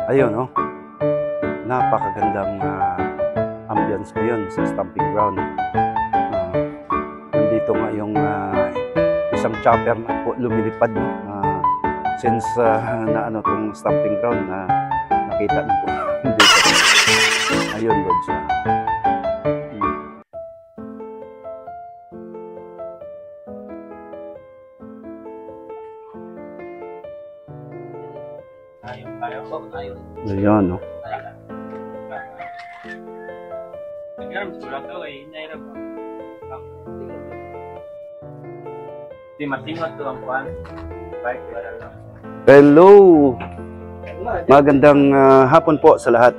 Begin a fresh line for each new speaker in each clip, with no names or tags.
Ayun, no? Napakagandang ambience ngayon sa stamping ground. Nandito nga yung isang chopper na po lumilipad, no? Since na ano tong stamping ground na nakita niyo po dito. Ayun, Lods. Ayan, no? Hello! Magandang hapon po sa lahat.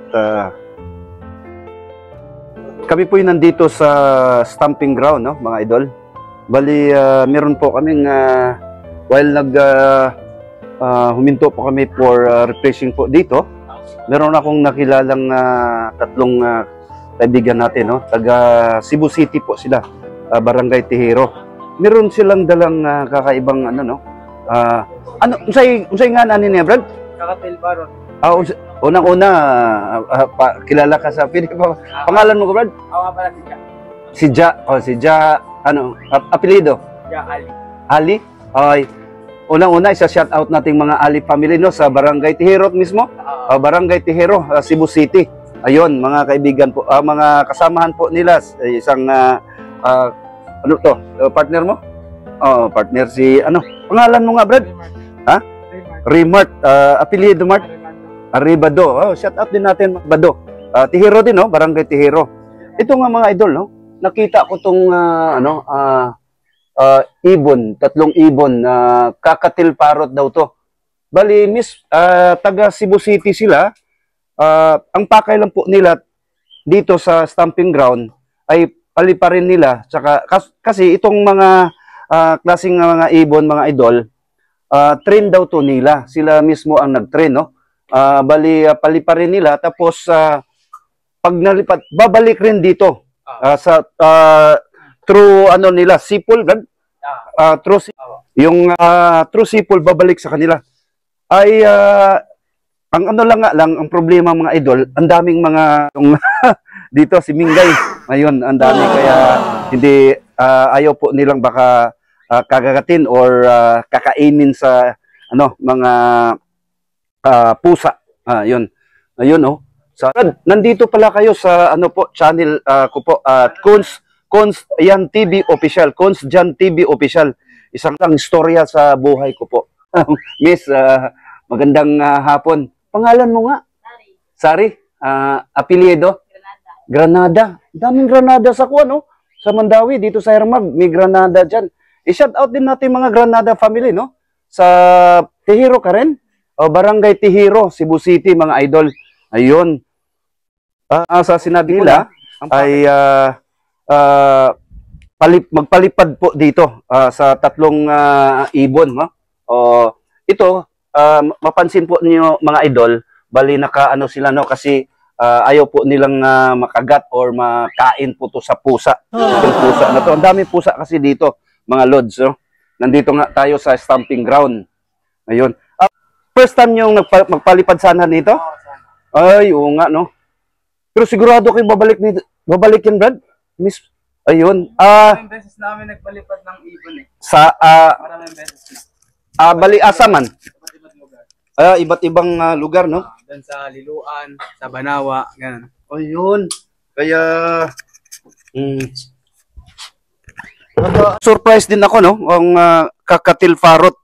Kami po yung nandito sa stamping ground, no, mga idol. Bali, meron po kaming while huminto po kami for refreshing po dito. Meron akong nakilalang tatlong kaibigan natin, no? Taga Cebu City po sila, Barangay Tihero. Meron silang dalang kakaibang ano, no? Unsay nga nani niya, Brad?
Kakatil Baron.
Unang-una, kilala ka sa pangalan mo ko, Brad?
Ako nga pala
Si Ja. Si Ja, ano, apelido?
Ja Ali.
Ali? Okay. Unang-una, isa-shout out nating mga Ali family, no, sa Barangay Tihero mismo. Barangay Tihero, Cebu City. Ayun, mga kaibigan po, mga kasamahan po nila, isang ano to, partner mo? Partner si ano? Pangalan mo nga, Brad? Ha? Remart, apelyido Mart? Arribado. Shout out din natin, Bado. Tihero din, no? Barangay Tihero. Ito nga mga idol, no? Nakita ko tong ibon, tatlong ibon, kakatil parrot daw to. Bali, taga Cebu City sila. Ang pakay lang po nila dito sa stamping ground ay paliparin nila. Tsaka, kasi itong mga klaseng mga ibon, mga idol, train daw to nila. Sila mismo ang nag-train, no? Bali, paliparin nila. Tapos, pag nalipat, babalik rin dito. Through ano nila, sipol, through sipol, babalik sa kanila. Ay, ang ano ang problema mga idol, ang daming mga dito si Mingay. Ngayon, ang dami kaya hindi ayaw po nilang baka kagagatin or kakainin sa ano mga pusa. Yun. Ayun, oh. Nandito pala kayo sa ano po channel ko po Cons Jan TV Official, Cons Jan TV Official. Isang istorya sa buhay ko po. Miss, magandang hapon. Pangalan mo nga? Sari. Apelyido? Granada. Daming Granada sa kuwan, no? Sa Mandawi, dito sa Hermag, may Granada dyan. I-shout out din natin mga Granada family, no? Sa Tihero ka rin? Barangay Tihero, Cebu City, mga idol. Ayun. Sa sinabi nila, ay magpalipad po dito sa tatlong ibon, no? Ito, mapansin po niyo mga idol, bali nakaano sila, no, kasi ayaw po nilang makagat or makain po to sa pusa. Itong pusa na to. Ang dami pusa kasi dito, mga lods, no? Nandito nga tayo sa stamping ground. Ayun. First time yung magpalipad sana nito? Ay, oo nga, no? Pero sigurado kayo babalik yan, Brad? Miss, ayun.
Maraming beses namin nagpalipad ng ibon eh.
Maraming
beses na.
Bali, asaman?
Iba't-ibang lugar.
Iba't ibang lugar, no?
Doon sa Liluan, sa Banawa, ganun.
Ayun. Kaya, surprise din ako, no? Ang kakatil parrot,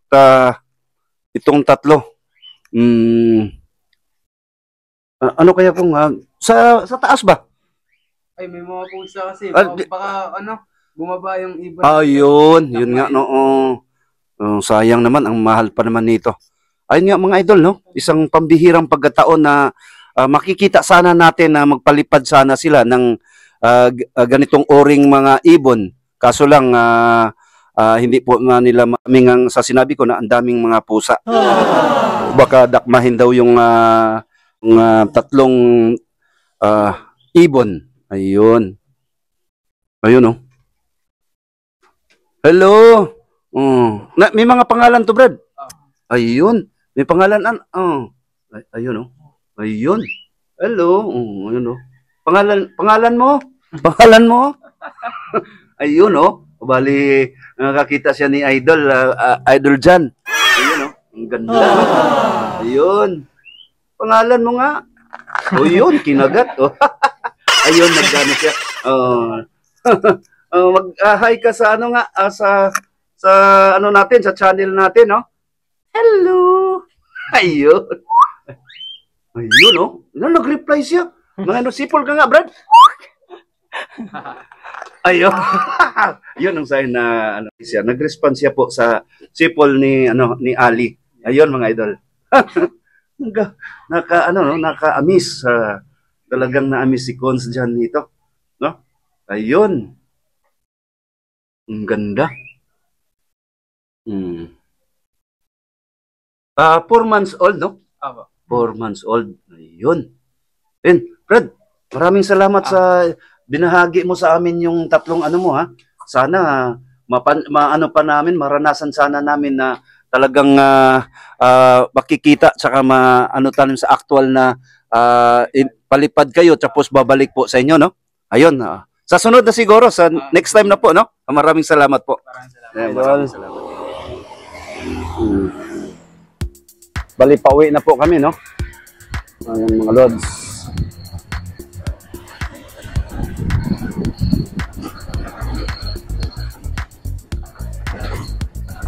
itong tatlo. Ano kaya kung, sa taas ba?
Ay, may mga pusa kasi. Baka bumaba yung ibon.
Ayun, yun nga, no? Sayang naman, ang mahal pa naman nito. Ayun nga mga idol, no? Isang pambihirang pagkataon na makikita sana natin na magpalipad sana sila ng ganitong oring mga ibon. Kaso lang, hindi po nga nila mamingang sa sinabi ko na ang daming mga pusa. Baka dakmahin daw yung tatlong ibon. Ayun. Ayun, oh. Hello. May mga pangalan to, Brad. Ayun. May pangalan. Ayun, oh. Ayun. Hello. Ayun, oh. Pangalan mo? Pangalan mo? Ayun, oh. Bali, nakakita siya ni Idol, Idol Jan. Ayun, oh. Ang ganda. Ayun. Pangalan mo nga. O yun, kinagat. Oh. Ayun, nagdano siya. Mag-hi ka sa ano nga, sa ano natin, sa channel natin, no? Hello. Ayun. Ayun, oh. Nag-reply siya. Mga ano, sipol ka nga, Brad. Ayun. Yun ang sign na ano siya. Nag-respond siya po sa sipol ni Ali. Ayun, mga idol. Naka-amis. Talagang na-amis si Cons dyan dito. No? Ayun. Ang ganda. 4 months old, no?
Aba.
4 months old. Ayun. Fred, maraming salamat sa binahagi mo sa amin yung tatlong ano mo, ha. Sana maano pa namin, maranasan sana namin na talagang makikita tsaka maano tayo sa actual na palipad kayo tapos babalik po sa inyo, no? Ayun. Sa sunod na siguro, sa next time na po, no? Maraming salamat po.
Maraming salamat.
Bali, pauwi na po kami, no? Ayun, mga lods.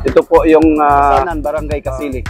Ito po yung Barangay Kasili.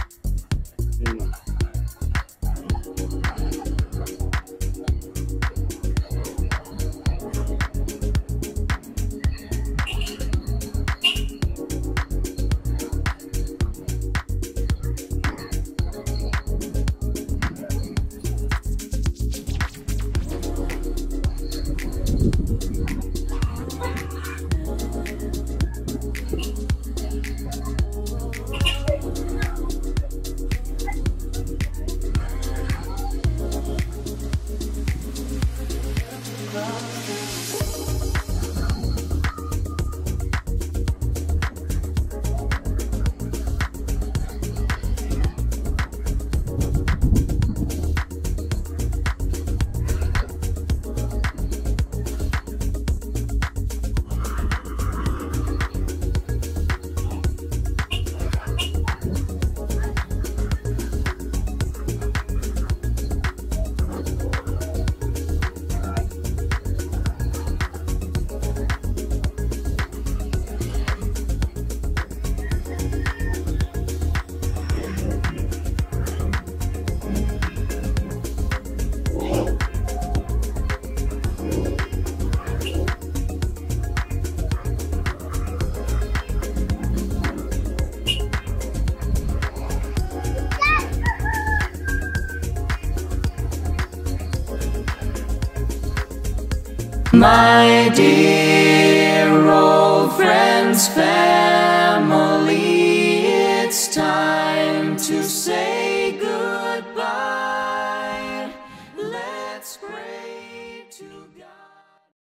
My dear